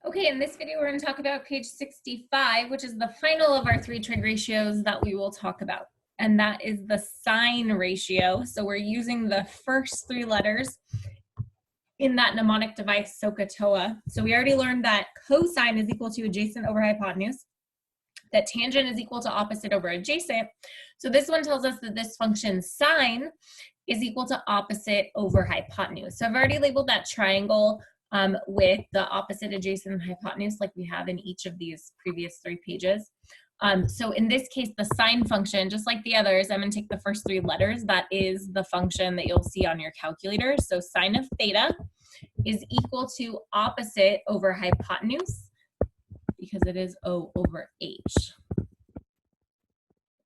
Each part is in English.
Okay, in this video, we're going to talk about page 65, which is the final of our three trig ratios that we will talk about. And that is the sine ratio. So we're using the first three letters in that mnemonic device, SOHCAHTOA. So we already learned that cosine is equal to adjacent over hypotenuse, that tangent is equal to opposite over adjacent. So this one tells us that this function sine is equal to opposite over hypotenuse. So I've already labeled that triangle with the opposite, adjacent, and hypotenuse like we have in each of these previous three pages. So in this case, the sine function, just like the others, I'm going to take the first three letters. That is the function that you'll see on your calculator. So sine of theta is equal to opposite over hypotenuse because it is O over H.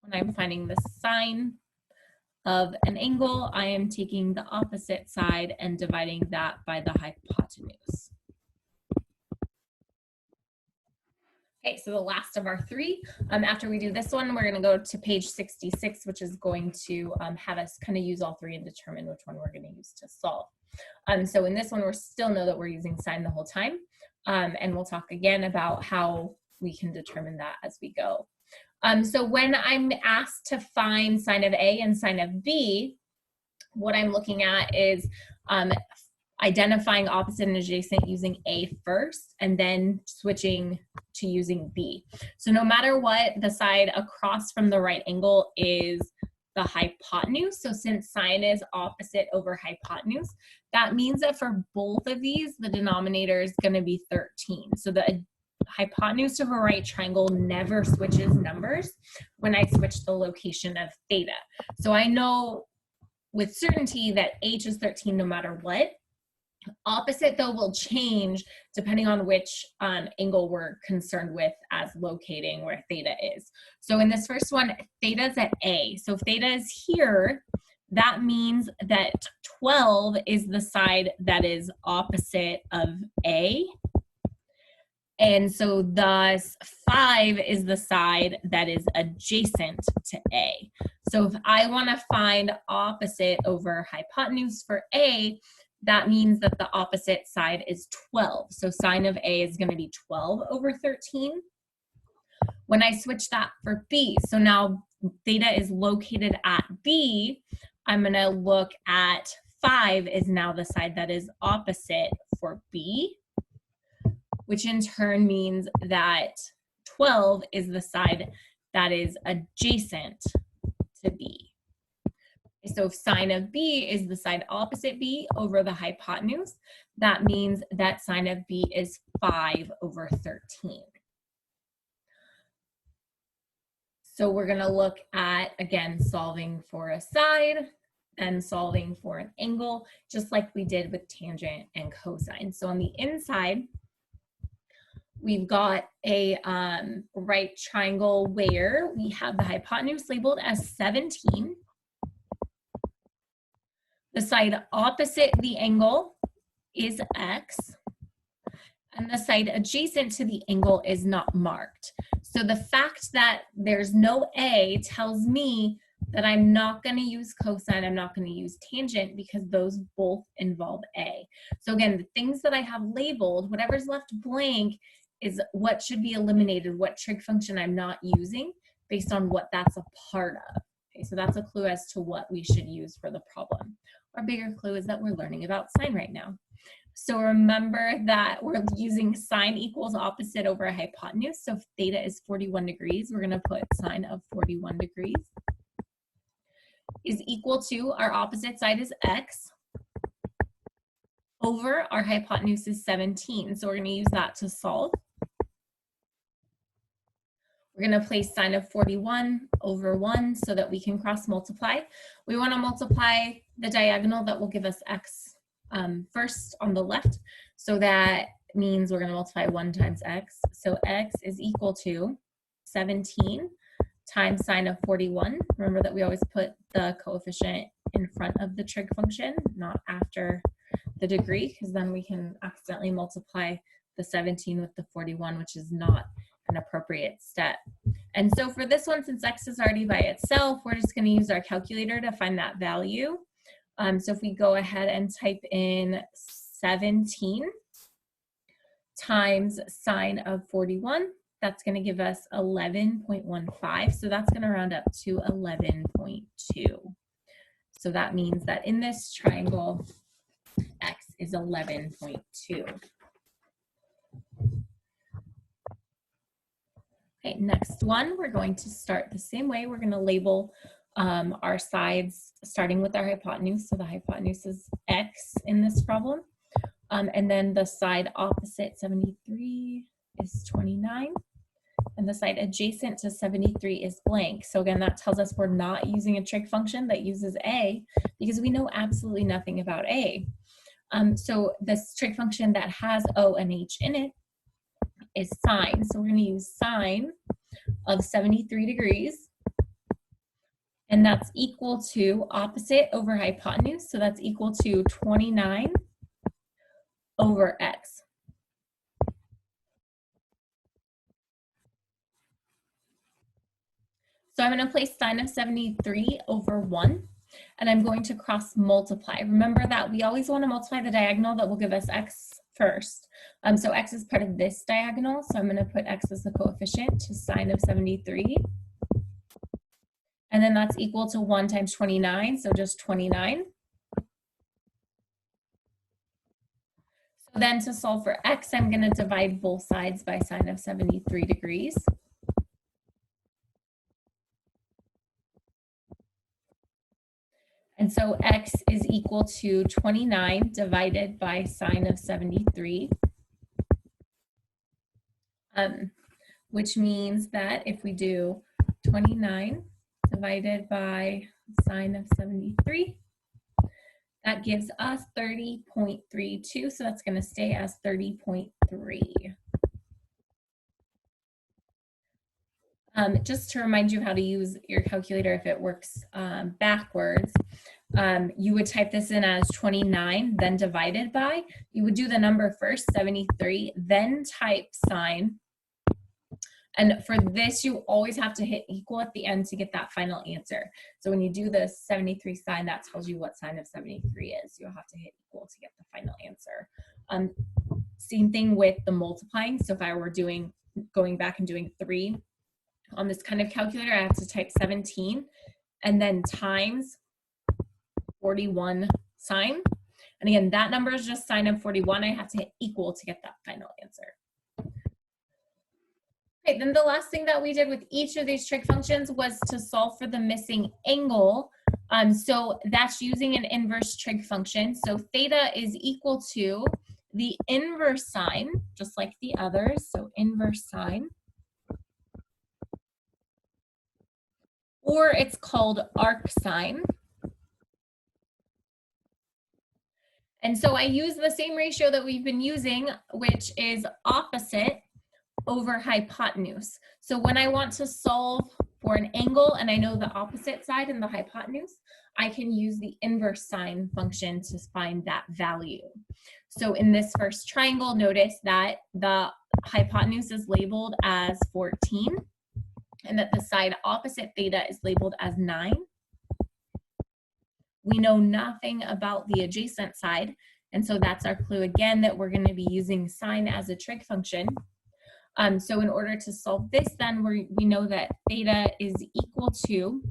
When I'm finding the sine of an angle, I am taking the opposite side and dividing that by the hypotenuse. Okay, so the last of our three. After we do this one, we're going to go to page 66, which is going to have us kind of use all three and determine which one we're going to use to solve. So in this one, we still know that we're using sine the whole time, and we'll talk again about how we can determine that as we go. So when I'm asked to find sine of A and sine of B, what I'm looking at is identifying opposite and adjacent using A first, and then switching to using B. So no matter what, the side across from the right angle is the hypotenuse. So since sine is opposite over hypotenuse, that means that for both of these, the denominator is going to be 13. So the hypotenuse of a right triangle never switches numbers when I switch the location of theta. So I know with certainty that H is 13 no matter what. Opposite, though, will change depending on which angle we're concerned with as locating where theta is. So in this first one, theta is at A. So if theta is here, that means that 12 is the side that is opposite of A. And so thus 5 is the side that is adjacent to A. So if I want to find opposite over hypotenuse for A, that means that the opposite side is 12. So sine of A is going to be 12 over 13. When I switch that for B, so now theta is located at B, I'm going to look at 5 is now the side that is opposite for B, which in turn means that 12 is the side that is adjacent to B. So if sine of B is the side opposite B over the hypotenuse, that means that sine of B is 5 over 13. So we're going to look at, again, solving for a side and solving for an angle, just like we did with tangent and cosine. So on the inside, we've got a right triangle where we have the hypotenuse labeled as 17. The side opposite the angle is X, and the side adjacent to the angle is not marked. So the fact that there's no A tells me that I'm not going to use cosine, I'm not going to use tangent, because those both involve A. So again, the things that I have labeled, whatever's left blank, is what should be eliminated, what trig function I'm not using based on what that's a part of. Okay, so that's a clue as to what we should use for the problem. Our bigger clue is that we're learning about sine right now. So remember that we're using sine equals opposite over a hypotenuse. So if theta is 41 degrees, we're going to put sine of 41 degrees is equal to, our opposite side is X, over our hypotenuse is 17. So we're going to use that to solve. We're going to place sine of 41 over 1 so that we can cross multiply. We want to multiply the diagonal that will give us X first on the left. So that means we're going to multiply 1 times X. So X is equal to 17 times sine of 41. Remember that we always put the coefficient in front of the trig function, not after the degree, because then we can accidentally multiply the 17 with the 41, which is not an appropriate step. And so for this one, since X is already by itself, we're just going to use our calculator to find that value. So if we go ahead and type in 17 times sine of 41. That's going to give us 11.15. So that's going to round up to 11.2. So that means that in this triangle, x is 11.2. Okay, next one, we're going to start the same way. We're going to label our sides starting with our hypotenuse. So the hypotenuse is x in this problem. And then the side opposite 73 is 29. And the side adjacent to 73 is blank. So again, that tells us we're not using a trig function that uses a, because we know absolutely nothing about a. So this trig function that has o and h in it is sine. So we're going to use sine of 73 degrees. And that's equal to opposite over hypotenuse. So that's equal to 29 over x. So I'm going to place sine of 73 over 1, and I'm going to cross multiply. Remember that we always want to multiply the diagonal that will give us x first. So x is part of this diagonal, so I'm going to put x as the coefficient to sine of 73. And then that's equal to 1 times 29, so just 29. So then to solve for x, I'm going to divide both sides by sine of 73 degrees. And so x is equal to 29 divided by sine of 73, which means that if we do 29 divided by sine of 73, that gives us 30.32, so that's going to stay as 30.3. Just to remind you how to use your calculator if it works backwards, you would type this in as 29, then divided by. You would do the number first, 73, then type sine. And for this, you always have to hit equal at the end to get that final answer. So when you do the 73 sine, that tells you what sine of 73 is. You'll have to hit equal to get the final answer. Same thing with the multiplying. So if I were going back and doing 3, on this kind of calculator, I have to type 17 and then times 41 sine. And again, that number is just sine of 41. I have to hit equal to get that final answer. Okay, then the last thing that we did with each of these trig functions was to solve for the missing angle. So that's using an inverse trig function. So theta is equal to the inverse sine, just like the others. So inverse sine. Or it's called arc sine. And so I use the same ratio that we've been using, which is opposite over hypotenuse. So when I want to solve for an angle and I know the opposite side and the hypotenuse, I can use the inverse sine function to find that value. So in this first triangle, notice that the hypotenuse is labeled as 14 and that the side opposite theta is labeled as 9. We know nothing about the adjacent side, and so that's our clue again that we're going to be using sine as a trig function. So in order to solve this, then we know that theta is equal to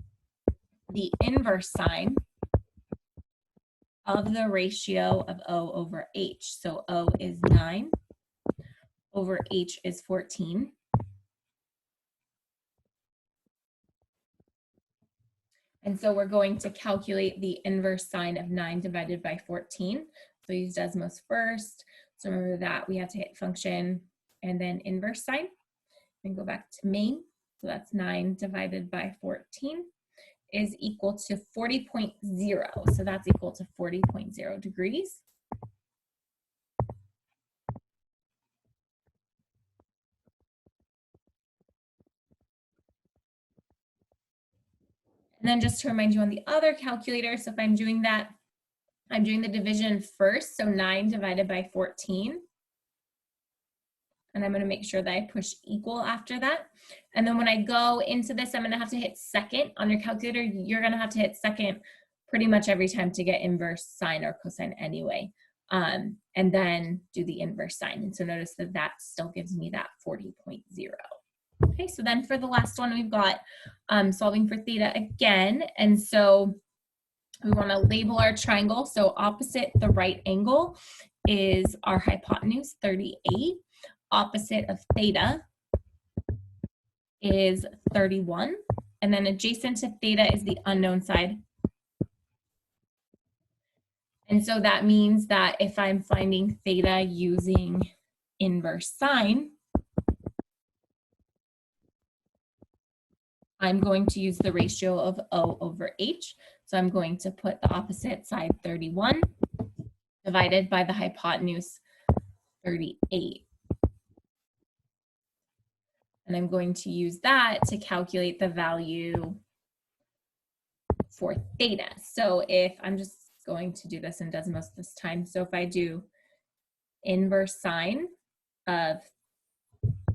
the inverse sine of the ratio of O over H. So O is 9 over H is 14. And so we're going to calculate the inverse sine of 9 divided by 14. So use Desmos first. So remember that we have to hit function and then inverse sine. And go back to main. So that's 9 divided by 14 is equal to 40.0. So that's equal to 40.0 degrees. And then just to remind you on the other calculator, so if I'm doing that, I'm doing the division first, so 9 divided by 14. And I'm going to make sure that I push equal after that. And then when I go into this, I'm going to have to hit second. On your calculator, you're going to have to hit second pretty much every time to get inverse sine or cosine anyway. and then do the inverse sine. And so notice that that still gives me that 40.0. Okay, so then for the last one, we've got solving for theta again. And so we want to label our triangle. So opposite the right angle is our hypotenuse, 38. Opposite of theta is 31. And then adjacent to theta is the unknown side. And so that means that if I'm finding theta using inverse sine, I'm going to use the ratio of O over H. So I'm going to put the opposite side 31 divided by the hypotenuse 38. And I'm going to use that to calculate the value for theta. So if I'm just going to do this in Desmos this time. So if I do inverse sine of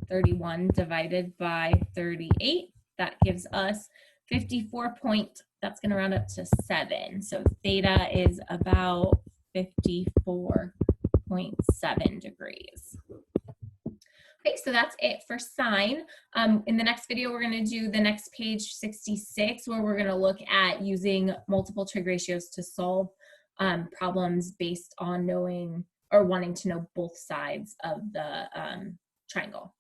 31 divided by 38, that gives us 54 point, that's going to round up to 7. So theta is about 54.7 degrees. Okay, so that's it for sine. In the next video, we're going to do the next page 66, where we're going to look at using multiple trig ratios to solve problems based on knowing or wanting to know both sides of the triangle.